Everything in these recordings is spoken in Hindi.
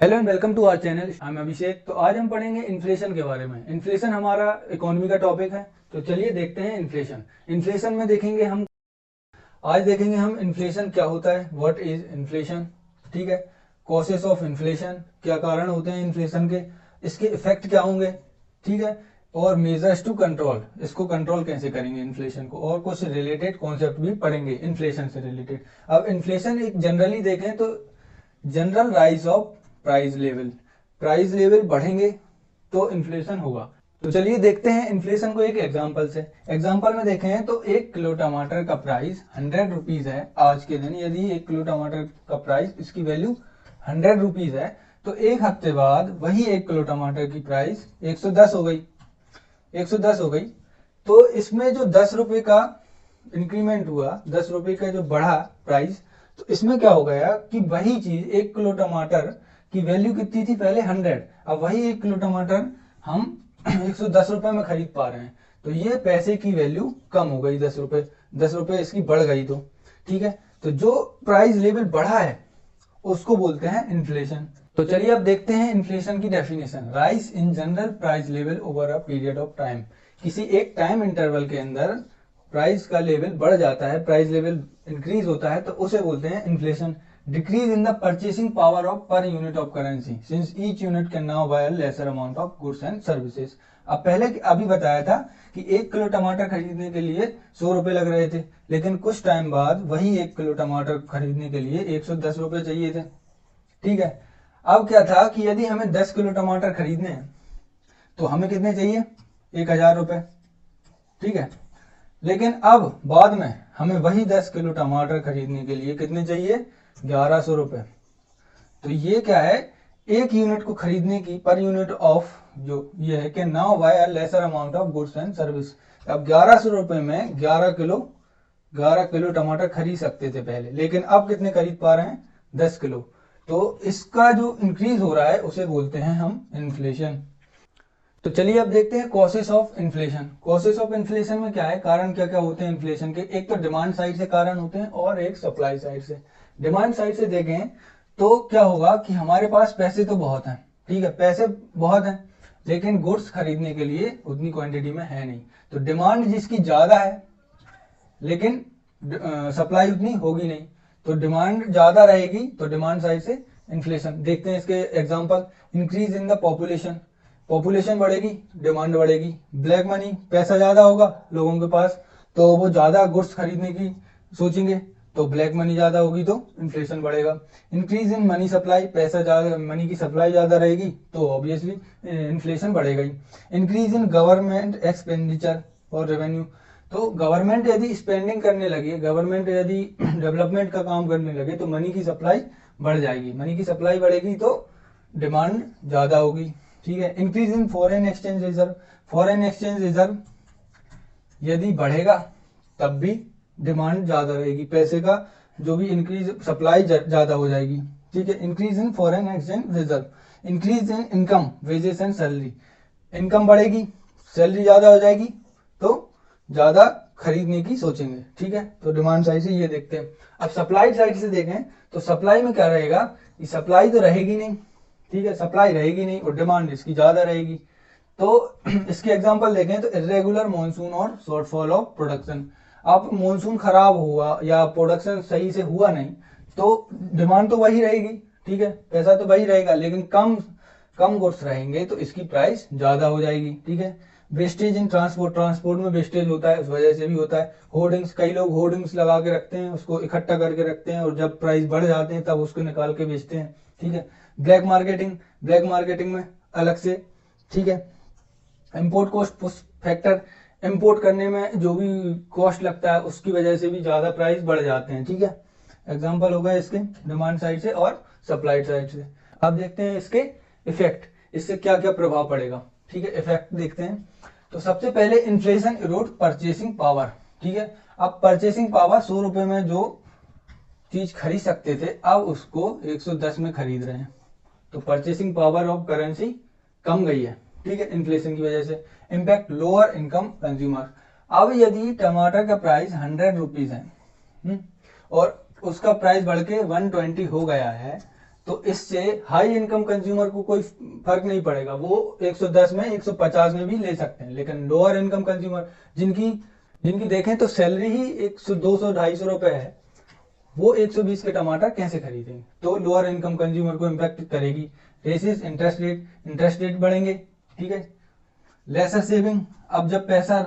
Hello and welcome to our channel. I am Abhishek. तो आज हम पढ़ेंगे इन्फ्लेशन के बारे में। इन्फ्लेशन हमारा इकोनॉमी का टॉपिक है, तो चलिए देखते हैं इन्फ्लेशन। इन्फ्लेशन में देखेंगे हम, आज देखेंगे हम इन्फ्लेशन क्या होता है, व्हाट इज इन्फ्लेशन, ठीक है। कॉसेस ऑफ इन्फ्लेशन, क्या कारण होते हैं इन्फ्लेशन के, इसके इफेक्ट क्या होंगे, ठीक है। और मेजर्स टू कंट्रोल, इसको कंट्रोल कैसे करेंगे इन्फ्लेशन को, और कुछ रिलेटेड कॉन्सेप्ट भी पढ़ेंगे इन्फ्लेशन से रिलेटेड। अब इन्फ्लेशन एक जनरली देखें तो general rise of price level, price level बढ़ेंगे तो इन्फ्लेशन होगा। तो चलिए देखते हैं इन्फ्लेशन को एक एग्जांपल से। एग्जांपल में देखें तो 1 किलो टमाटर का प्राइस 100 रुपीज है आज के दिन। यदि 1 किलो टमाटर का प्राइस, इसकी वैल्यू 100 रुपीज है, तो एक हफ्ते बाद वही 1 किलो टमाटर की प्राइस 110 हो गई, 110 हो गई। तो इसमें जो 10 रुपए का इंक्रीमेंट हुआ, 10 रुपए का जो बढ़ा प्राइस, तो इसमें क्या हो गया कि वही चीज 1 किलो टमाटर की वैल्यू कितनी थी पहले 100, अब वही 1 किलो टमाटर हम 110 रुपए में खरीद पा रहे हैं। तो ये पैसे की वैल्यू कम हो गई, 10 रुपए, 10 रुपए इसकी बढ़ गई। तो ठीक है, तो जो प्राइस लेवल बढ़ा है उसको बोलते हैं इन्फ्लेशन। तो चलिए अब देखते हैं इन्फ्लेशन की definition. Rise in general price level over a period of time, किसी एक टाइम इंटरवल के अंदर प्राइस का लेवल बढ़ जाता है, प्राइस लेवल इंक्रीज होता है, तो उसे बोलते हैं inflation. Decrease in the purchasing power of per unit of currency since each unit can now buy lesser amount of goods and services. अब पहले अभी बताया था कि 1 किलो टमाटर खरीदने के लिए 100 रुपए लग रहे थे, लेकिन कुछ टाइम बाद वही 1 किलो टमाटर खरीदने के लिए 110 रुपए चाहिए थे, ठीक है। अब क्या था कि यदि हमें 10 किलो टमाटर खरीदने हैं तो हमें कितने चाहिए, 1000 रुपए, ठीक है। लेकिन अब बाद में हमें वही 10 किलो टमाटर खरीदने के लिए कितने चाहिए, 1100 रुपए। तो ये क्या है, एक यूनिट को खरीदने की पर यूनिट ऑफ जो ये है कि now buy lesser amount of goods and service. अब 1100 रुपए में 11 किलो टमाटर खरीद सकते थे पहले, लेकिन अब कितने खरीद पा रहे हैं, 10 किलो। तो इसका जो इंक्रीज हो रहा है उसे बोलते हैं हम इन्फ्लेशन। तो चलिए अब देखते हैं causes of inflation. Causes of inflation में क्या है, कारण क्या क्या होते हैं इन्फ्लेशन के। एक तो डिमांड साइड से कारण होते हैं और एक सप्लाई साइड से। डिमांड साइड से देखें तो क्या होगा कि हमारे पास पैसे तो बहुत हैं, ठीक है, पैसे बहुत हैं, लेकिन गुड्स खरीदने के लिए उतनी क्वांटिटी में है नहीं। तो डिमांड जिसकी ज्यादा है लेकिन सप्लाई उतनी होगी नहीं, तो डिमांड ज्यादा रहेगी, तो डिमांड साइड से इन्फ्लेशन। देखते हैं इसके example. Increase in the population, population बढ़ेगी, डिमांड बढ़ेगी। ब्लैक मनी, पैसा ज्यादा होगा लोगों के पास, तो वो ज्यादा गुड्स खरीदने की सोचेंगे, तो ब्लैक मनी ज्यादा होगी तो इन्फ्लेशन बढ़ेगा। इंक्रीज इन मनी सप्लाई, पैसा ज्यादा, मनी की सप्लाई ज्यादा रहेगी तो ऑब्वियसली इन्फ्लेशन बढ़ेगा ही। इंक्रीज इन गवर्नमेंट एक्सपेंडिचर और रेवेन्यू, तो गवर्नमेंट यदि स्पेंडिंग करने लगे, गवर्नमेंट यदि डेवलपमेंट का काम करने लगे, तो मनी की सप्लाई बढ़ जाएगी, मनी की सप्लाई बढ़ेगी तो डिमांड ज्यादा होगी, ठीक है। Increase in foreign exchange reserve, foreign exchange reserve यदि बढ़ेगा तब भी डिमांड ज्यादा रहेगी, पैसे का जो भी इंक्रीज, सप्लाई ज्यादा हो जाएगी, ठीक है। Increase in foreign exchange reserve. Increase in income, wages and salary, income बढ़ेगी, सैलरी ज्यादा हो जाएगी, तो ज्यादा खरीदने की सोचेंगे, ठीक है। तो डिमांड साइड से ये देखते हैं। अब सप्लाई साइड से देखें तो सप्लाई में क्या रहेगा, कि सप्लाई तो रहेगी नहीं, ठीक है, सप्लाई रहेगी नहीं और डिमांड इसकी ज्यादा रहेगी। तो इसके एग्जांपल देखें तो इरेगुलर मॉनसून और शॉर्टफॉल ऑफ प्रोडक्शन। अब मॉनसून खराब हुआ या प्रोडक्शन सही से हुआ नहीं, तो डिमांड तो वही रहेगी, ठीक है, पैसा तो वही रहेगा, लेकिन कम कम गुड्स रहेंगे तो इसकी प्राइस ज्यादा हो जाएगी, ठीक है। वेस्टेज इन ट्रांसपोर्ट, ट्रांसपोर्ट में वेस्टेज होता है, उस वजह से भी होता है। होर्डिंग्स, कई लोग होर्डिंग्स लगा के रखते हैं, उसको इकट्ठा करके रखते हैं और जब प्राइस बढ़ जाते हैं तब उसको निकाल के बेचते हैं, ठीक है। ब्लैक मार्केटिंग, ब्लैक मार्केटिंग में अलग से, ठीक है। इंपोर्ट कॉस्ट फैक्टर, इंपोर्ट करने में जो भी कॉस्ट लगता है उसकी वजह से भी ज्यादा प्राइस बढ़ जाते हैं, ठीक है। एग्जांपल होगा इसके डिमांड साइड से और सप्लाई साइड से। अब देखते हैं इसके इफेक्ट, इससे क्या क्या प्रभाव पड़ेगा, ठीक है। इफेक्ट देखते हैं तो सबसे पहले इन्फ्लेशन इरोड परचेसिंग पावर, ठीक है। अब परचेसिंग पावर 100 रुपए में जो चीज खरीद सकते थे अब उसको 110 में खरीद रहे हैं, तो परचेसिंग पावर ऑफ करेंसी कम गई है, ठीक है, इन्फ्लेशन की वजह से। इम्पैक्ट लोअर इनकम कंज्यूमर, अब यदि टमाटर का प्राइस 100 रुपीज है और उसका प्राइस बढ़ के 120 हो गया है, तो इससे हाई इनकम कंज्यूमर को कोई फर्क नहीं पड़ेगा, वो 110 में 150 में भी ले सकते हैं। लेकिन लोअर इनकम कंज्यूमर जिनकी जिनकी देखें तो सैलरी ही 100 200 250 रुपए है, वो 120 के टमाटर कैसे खरीदेंगे? तो लोअर इनकम कंज्यूमर को इम्पैक्ट करेगी। रेसिस इंटरेस्ट रेट बढ़ेंगे, ठीक है। लेसर सेविंग, अब जब पैसा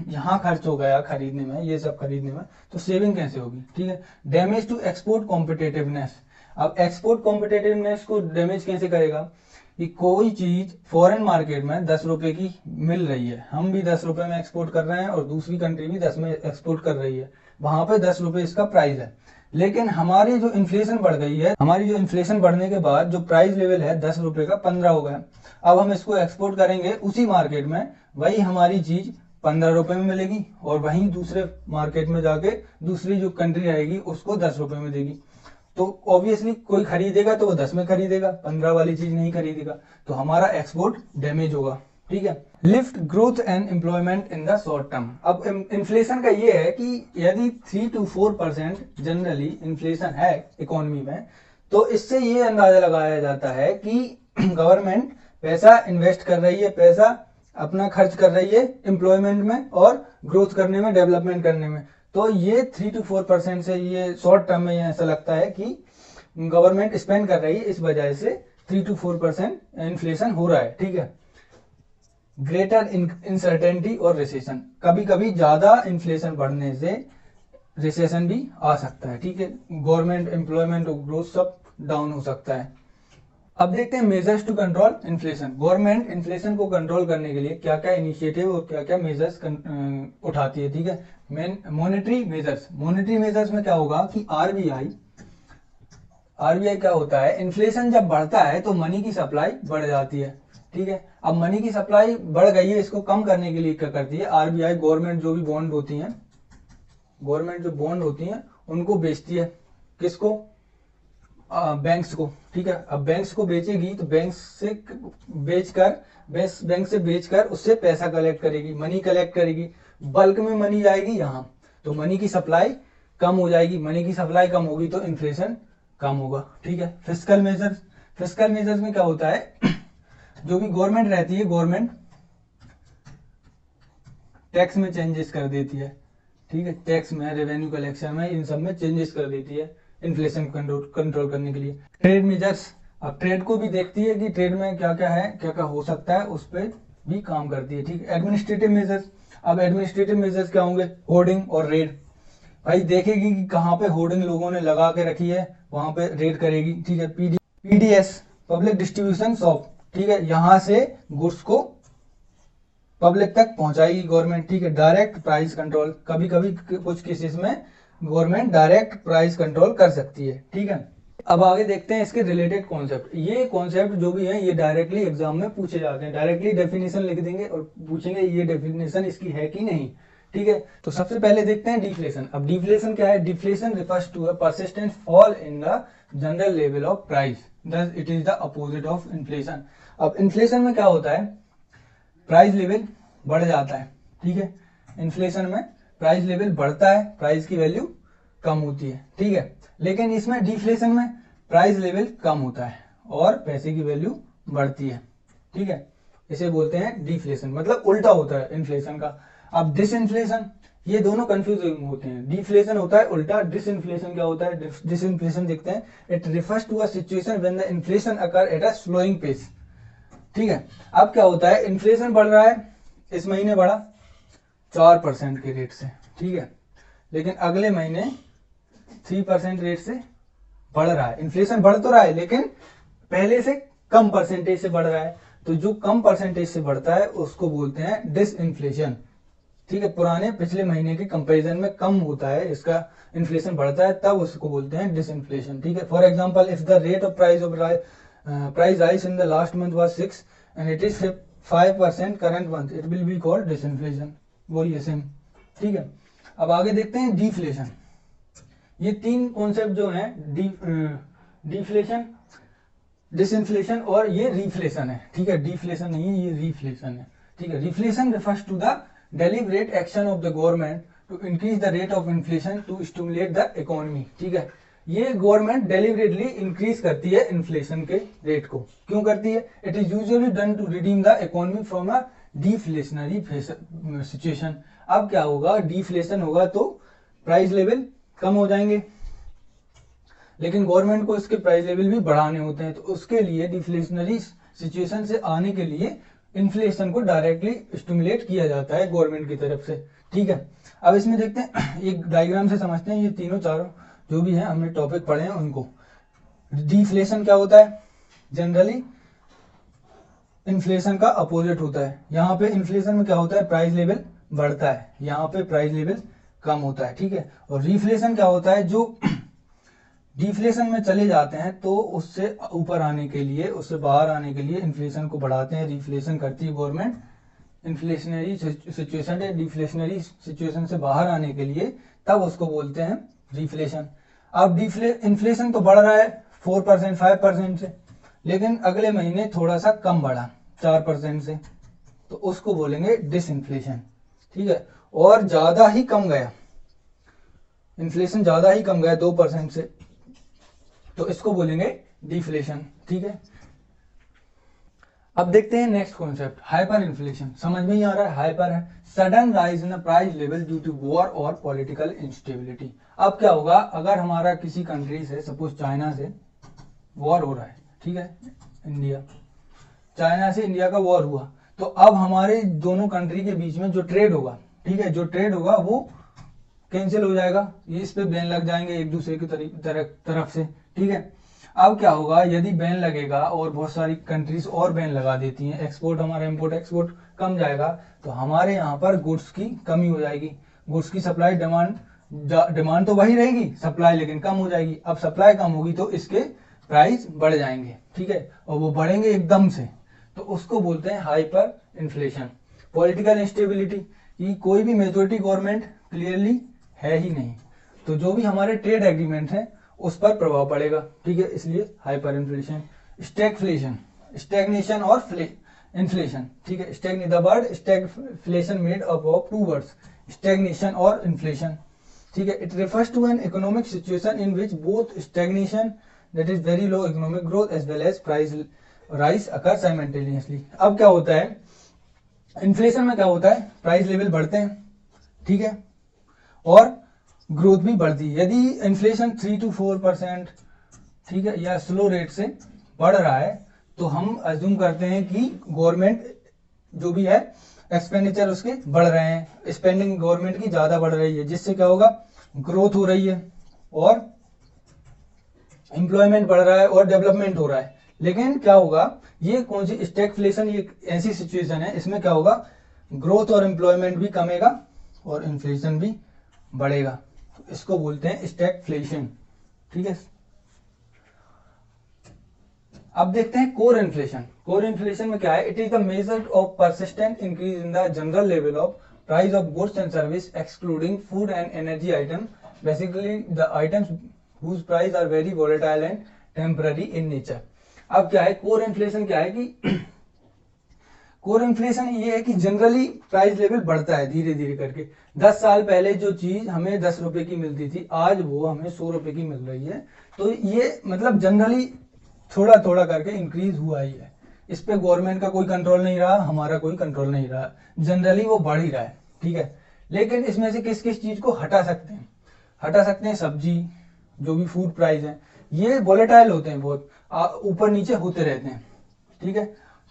यहाँ खर्च हो गया खरीदने में, ये सब खरीदने में, तो सेविंग कैसे होगी, ठीक है। डैमेज टू एक्सपोर्ट कॉम्पिटेटिवनेस, अब एक्सपोर्ट कॉम्पिटेटिवनेस को डैमेज कैसे करेगा कि कोई चीज फॉरेन मार्केट में 10 रुपए की मिल रही है, हम भी 10 रुपए में एक्सपोर्ट कर रहे हैं और दूसरी कंट्री भी 10 में एक्सपोर्ट कर रही है, वहां पे 10 रुपए इसका प्राइस है। लेकिन हमारी जो इन्फ्लेशन बढ़ गई है, हमारी जो इन्फ्लेशन बढ़ने के बाद जो प्राइस लेवल है 10 रुपए का 15 हो गया। अब हम इसको एक्सपोर्ट करेंगे उसी मार्केट में, वही हमारी चीज 15 रुपए में मिलेगी और वहीं दूसरे मार्केट में जाके दूसरी जो कंट्री रहेगी उसको 10 रुपए में देगी। तो ऑब्वियसली कोई खरीदेगा तो वो 10 में खरीदेगा, 15 वाली चीज नहीं खरीदेगा, तो हमारा एक्सपोर्ट डैमेज होगा, ठीक है। Lift growth and employment in the short term, अब इन्फ्लेशन का ये है कि यदि 3 to 4% जनरली इन्फ्लेशन है इकोनॉमी में, तो इससे ये अंदाजा लगाया जाता है कि गवर्नमेंट पैसा इन्वेस्ट कर रही है, पैसा अपना खर्च कर रही है एम्प्लॉयमेंट में और ग्रोथ करने में, डेवलपमेंट करने में। तो ये 3 to 4% से ये शॉर्ट टर्म में ऐसा लगता है कि गवर्नमेंट स्पेंड कर रही है, इस वजह से 3 to 4% इन्फ्लेशन हो रहा है, ठीक है। ग्रेटर इनसर्टेनिटी और रिसेशन, कभी कभी ज्यादा इन्फ्लेशन बढ़ने से रिसेशन भी आ सकता है, ठीक है। गवर्नमेंट एम्प्लॉयमेंट और ग्रोथ सब डाउन हो सकता है। अब देखते हैं measures to control inflation. Government inflation को कंट्रोल करने के लिए क्या क्या इनिशिएटिव और क्या क्या मेजर्स उठाती है, ठीक है। मॉनेटरी मेजर्स में क्या होगा कि आरबीआई क्या होता है, इन्फ्लेशन जब बढ़ता है तो मनी की सप्लाई बढ़ जाती है, ठीक है। अब मनी की सप्लाई बढ़ गई है, इसको कम करने के लिए क्या करती है आरबीआई, गवर्नमेंट जो बॉन्ड होती हैं उनको बेचती है, किसको, बैंक्स को, ठीक है। अब बैंक्स को बेचेगी तो बैंक से बेचकर उससे पैसा कलेक्ट करेगी, मनी कलेक्ट करेगी, बल्क में मनी जाएगी यहाँ, तो मनी की सप्लाई कम हो जाएगी, मनी की सप्लाई कम होगी तो इन्फ्लेशन कम होगा, ठीक है। फिस्कल मेजर्स में क्या होता है, जो भी गवर्नमेंट रहती है, गवर्नमेंट टैक्स में चेंजेस कर देती है, ठीक है। टैक्स में, रेवेन्यू कलेक्शन में, इन सब में चेंजेस कर देती है इन्फ्लेशन कंट्रोल करने के लिए। ट्रेड मेजर्स, अब ट्रेड को भी देखती है कि ट्रेड में क्या क्या है, क्या क्या हो सकता है, उस पर भी काम करती है, ठीक है। एडमिनिस्ट्रेटिव मेजर्स, अब एडमिनिस्ट्रेटिव मेजर्स क्या होंगे, होर्डिंग और रेड, भाई देखेगी कि कहाँ पे होर्डिंग लोगों ने लगा के रखी है, वहां पे रेड करेगी, ठीक है। पीडीएस, पब्लिक डिस्ट्रीब्यूशन शॉप, ठीक है, यहाँ से गुड्स को पब्लिक तक पहुंचाएगी गवर्नमेंट, ठीक है। डायरेक्ट प्राइस कंट्रोल, कभी कभी कुछ केसेस में गवर्नमेंट डायरेक्ट प्राइस कंट्रोल कर सकती है, ठीक है। अब आगे देखते हैं इसके रिलेटेड कॉन्सेप्ट। ये कॉन्सेप्ट जो भी है ये डायरेक्टली एग्जाम में पूछे जाते हैं, डायरेक्टली डेफिनेशन लिख देंगे और पूछेंगे ये डेफिनेशन इसकी है कि नहीं, ठीक है। तो सबसे पहले देखते हैं डिफ्लेशन। अब डिफ्लेशन क्या है, deflation refers to a persistent fall in the general level of price, thus it is the opposite of inflation। अब इन्फ्लेशन में क्या होता है, प्राइस लेवल बढ़ जाता है, ठीक है। इन्फ्लेशन में प्राइस लेवल बढ़ता है, प्राइस की वैल्यू कम होती है, ठीक है। लेकिन इसमें डिफ्लेशन में प्राइस लेवल कम होता है और पैसे की वैल्यू बढ़ती है, ठीक है। इसे बोलते हैं डिफ्लेशन, मतलब उल्टा होता है इन्फ्लेशन का। अब डिसइन्फ्लेशन, ये दोनों कंफ्यूजिंग होते हैं। डिफ्लेशन होता है उल्टा, डिसइन्फ्लेशन क्या होता है, डिसइन्फ्लेशन देखते हैं, it refers to a situation when the inflation occur at a slowing pace, ठीक है। अब क्या होता है, इन्फ्लेशन बढ़ रहा है, इस महीने बढ़ा 4% के रेट से, ठीक है, लेकिन अगले महीने 3% रेट से बढ़ रहा है। इन्फ्लेशन बढ़ तो रहा है लेकिन पहले से कम परसेंटेज से बढ़ रहा है, तो जो कम परसेंटेज से बढ़ता है उसको बोलते हैं डिसइन्फ्लेशन, ठीक है। पुराने पिछले महीने के कंपैरिजन में कम होता है, इसका इन्फ्लेशन बढ़ता है, तब उसको बोलते हैं डिसइन्फ्लेशन, ठीक है। For example, if the rate of price rise in the last month was 6 and it is 5% current month, it will be called disinflation, वही है सेम, ठीक है। अब आगे देखते हैं डिफ्लेशन। ये तीन कॉन्सेप्ट जो हैं, डिफ्लेशन, डिसइन्फ्लेशन और ये रिफ्लेशन है, ठीक है। डिफ्लेशन नहीं है, ये रिफ्लेशन है, ठीक है। Reflation refers to the deliberate action of the government to increase the rate of inflation to stimulate the economy, ठीक है। ये गवर्नमेंट डेलिबरेटली इंक्रीज करती है इन्फ्लेशन के रेट को। क्यों करती है? It is usually done to redeem the economy from a deflationary situation. अब क्या होगा, डिफ्लेशन होगा तो प्राइस लेवल कम हो जाएंगे, लेकिन गवर्नमेंट को इसके प्राइस लेवल भी बढ़ाने होते हैं, तो उसके लिए डिफ्लेशनरी सिचुएशन से आने के लिए इन्फ्लेशन को डायरेक्टली स्टिमुलेट किया जाता है गवर्नमेंट की तरफ से। ठीक है, अब इसमें देखते हैं, एक डायग्राम से समझते हैं, ये तीनों चारों जो भी हैं हमने टॉपिक पढ़े हैं उनको। डिफ्लेशन क्या होता है? जनरली इन्फ्लेशन का अपोजिट होता है। यहाँ पे इन्फ्लेशन में क्या होता है, प्राइस लेवल बढ़ता है, यहाँ पे प्राइस लेवल कम होता है। ठीक है, और रिफ्लेशन क्या होता है, जो डिफ्लेशन में चले जाते हैं तो उससे ऊपर आने के लिए, उससे बाहर आने के लिए इन्फ्लेशन को बढ़ाते हैं, रिफ्लेशन करती है गवर्नमेंट। इन्फ्लेशनरी सिचुएशन है, डिफ्लेशनरी सिचुएशन से बाहर आने के लिए, तब उसको बोलते हैं रिफ्लेशन। अब इन्फ्लेशन तो बढ़ रहा है 4% 5% से, लेकिन अगले महीने थोड़ा सा कम बढ़ा 4% से, तो उसको बोलेंगे डिसइन्फ्लेशन। ठीक है, और ज्यादा ही कम गया, इन्फ्लेशन ज्यादा ही कम गया 2% से, तो इसको बोलेंगे डिफ्लेशन। ठीक है, अब देखते हैं नेक्स्ट कॉन्सेप्ट, हाइपर इन्फ्लेशन। समझ में ही आ रहा है, हाइपर है sudden rise in price level due to war और पॉलिटिकल इंस्टेबिलिटी। अब क्या होगा, अगर हमारा किसी कंट्री से, सपोज चाइना से वॉर हो रहा है, ठीक है, इंडिया, चाइना से इंडिया का वॉर हुआ, तो अब हमारे दोनों कंट्री के बीच में जो ट्रेड होगा, ठीक है, जो ट्रेड होगा वो कैंसिल हो जाएगा, ये इस पे बैन लग जाएंगे एक दूसरे की तरफ से। ठीक है, अब क्या होगा, यदि बैन लगेगा और बहुत सारी कंट्रीज और बैन लगा देती हैं, एक्सपोर्ट, हमारा इंपोर्ट एक्सपोर्ट कम जाएगा, तो हमारे यहाँ पर गुड्स की कमी हो जाएगी, गुड्स की सप्लाई डिमांड तो वही रहेगी, सप्लाई लेकिन कम हो जाएगी। अब सप्लाई कम होगी तो इसके प्राइस बढ़ जाएंगे। ठीक है, और वो बढ़ेंगे एकदम से, तो उसको बोलते हैं हाइपर इन्फ्लेशन। पॉलिटिकल इंस्टेबिलिटी, कि कोई भी मेजोरिटी गवर्नमेंट क्लियरली है ही नहीं, तो जो भी हमारे ट्रेड एग्रीमेंट हैं उस पर प्रभाव पड़ेगा। ठीक है, इसलिए हाइपर इन्फ्लेशन। स्टैगफ्लेशन, स्टैग्नेशन और इन्फ्लेशन। ठीक है, the word stagflation made up of two words, stagnation और इन्फ्लेशन। ठीक है, it refers to an economic situation in which both stagnation, that is very low economic growth, as well as price rise occur simultaneously. अब क्या होता है, इन्फ्लेशन में क्या होता है, प्राइस लेवल बढ़ते हैं, ठीक है, और ग्रोथ भी बढ़ती है। यदि इन्फ्लेशन 3 to 4%, ठीक है, या स्लो रेट से बढ़ रहा है, तो हम अज्यूम करते हैं कि गवर्नमेंट जो भी है एक्सपेंडिचर उसके बढ़ रहे हैं, स्पेंडिंग गवर्नमेंट की ज्यादा बढ़ रही है, जिससे क्या होगा, ग्रोथ हो रही है और एम्प्लॉयमेंट बढ़ रहा है और डेवलपमेंट हो रहा है। लेकिन क्या होगा, ये कौन सी स्टैगफ्लेशन, ये ऐसी सिचुएशन है, इसमें क्या होगा, ग्रोथ और एम्प्लॉयमेंट भी कमेगा और इन्फ्लेशन भी बढ़ेगा, तो इसको बोलते हैं स्टैगफ्लेशन। ठीक है, अब देखते हैं कोर इन्फ्लेशन। कोर इन्फ्लेशन में क्या है, it is the measure of persistent increase in the general level of price of goods and service excluding food and energy item, basically the items whose price are very volatile and temporary in nature। अब क्या है, कोर इन्फ्लेशन क्या है कि कोर इन्फ्लेशन ये है कि जनरली प्राइस लेवल बढ़ता है धीरे धीरे करके। 10 साल पहले जो चीज हमें 10 रुपए की मिलती थी, आज वो हमें 100 रुपए की मिल रही है, तो ये मतलब जनरली थोड़ा थोड़ा करके इंक्रीज हुआ ही है। इस पे गवर्नमेंट का कोई कंट्रोल नहीं रहा, हमारा कोई कंट्रोल नहीं रहा, जनरली वो बढ़ ही रहा है। ठीक है, लेकिन इसमें से किस किस चीज को हटा सकते हैं, हटा सकते हैं सब्जी, जो भी फूड प्राइस है, ये वोलेटाइल होते हैं, बहुत ऊपर नीचे होते रहते हैं। ठीक है,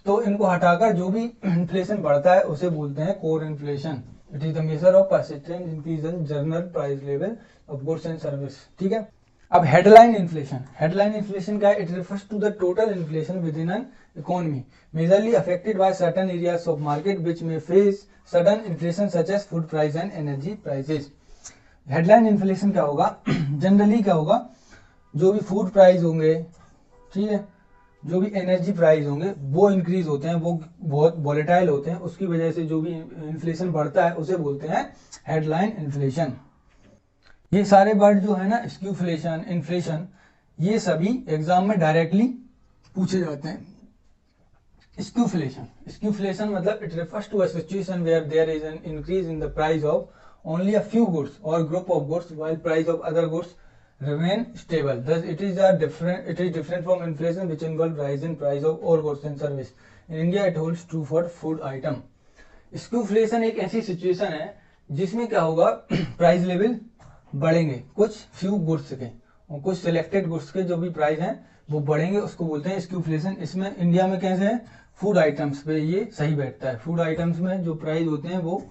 तो इनको हटाकर जो भी इन्फ्लेशन बढ़ता है उसे बोलते हैं core inflation. It is the measure of persistent increase in general price level of goods and service. ठीक है, अब हेडलाइन इन्फ्लेशन। हेडलाइन इन्फ्लेशन क्या है, it refers to the total inflation within an economy majorly affected by certain areas of market which may face sudden inflation such as food price and energy prices. Headline inflation क्या होगा, जनरली क्या होगा, जो भी फूड प्राइस होंगे, ठीक है, जो भी एनर्जी प्राइस होंगे वो इंक्रीज होते हैं, वो बहुत वॉलेटाइल होते हैं, उसकी वजह से जो भी इन्फ्लेशन बढ़ता है उसे बोलते हैं हेडलाइन इन्फ्लेशन। ये सारे वर्ड जो है ना, स्क्यूफ्लेशन, इन्फ्लेशन, ये सभी एग्जाम में डायरेक्टली पूछे जाते हैं। स्क्यूफ्लेशन, स्क्यूफ्लेशन मतलब it refers to a situation where there is an increase in the price of only a few goods or group of goods while price of other goods remain stable. Thus, it is different from inflation, which involve rise in price of all goods and service. In India, it holds true for food item. Skewflation एक ऐसी सिचुएशन है जिसमें क्या होगा, प्राइस लेवल बढ़ेंगे कुछ फ्यू गुड्स के और कुछ सिलेक्टेड गुड्स के जो भी प्राइस हैं वो बढ़ेंगे, उसको बोलते हैं स्क्यूफ्लेशन. इसमें इंडिया में कैसे है, फूड आइटम्स पे ये सही बैठता है. फूड आइटम्स में जो प्राइस होते हैं वो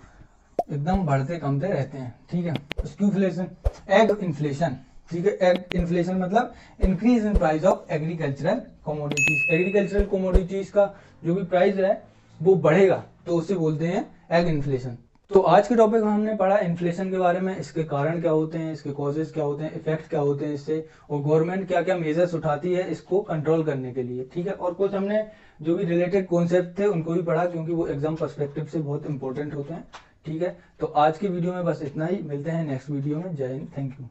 एकदम बढ़ते कमते रहते हैं. ठीक है. स्क्यूफ्लेशन. Egg inflation. ठीक है. एग इन्फ्लेशन मतलब increase in price of agricultural commodities. Agricultural commodities का जो भी प्राइस है वो बढ़ेगा तो उसे बोलते हैं एग इन्फ्लेशन. तो आज के टॉपिक में हमने पढ़ा इन्फ्लेशन के बारे में, इसके कारण क्या होते हैं, इसके कॉजेज क्या होते हैं, इफेक्ट क्या होते हैं इससे, और गवर्नमेंट क्या क्या मेजर्स उठाती है इसको कंट्रोल करने के लिए. ठीक है. और कुछ हमने जो भी रिलेटेड कॉन्सेप्ट थे उनको भी पढ़ा क्योंकि वो एग्जाम पर्सपेक्टिव से बहुत इंपॉर्टेंट होते हैं. ठीक है. तो आज की वीडियो में बस इतना ही. मिलते हैं नेक्स्ट वीडियो में. जय हिंद. Thank you.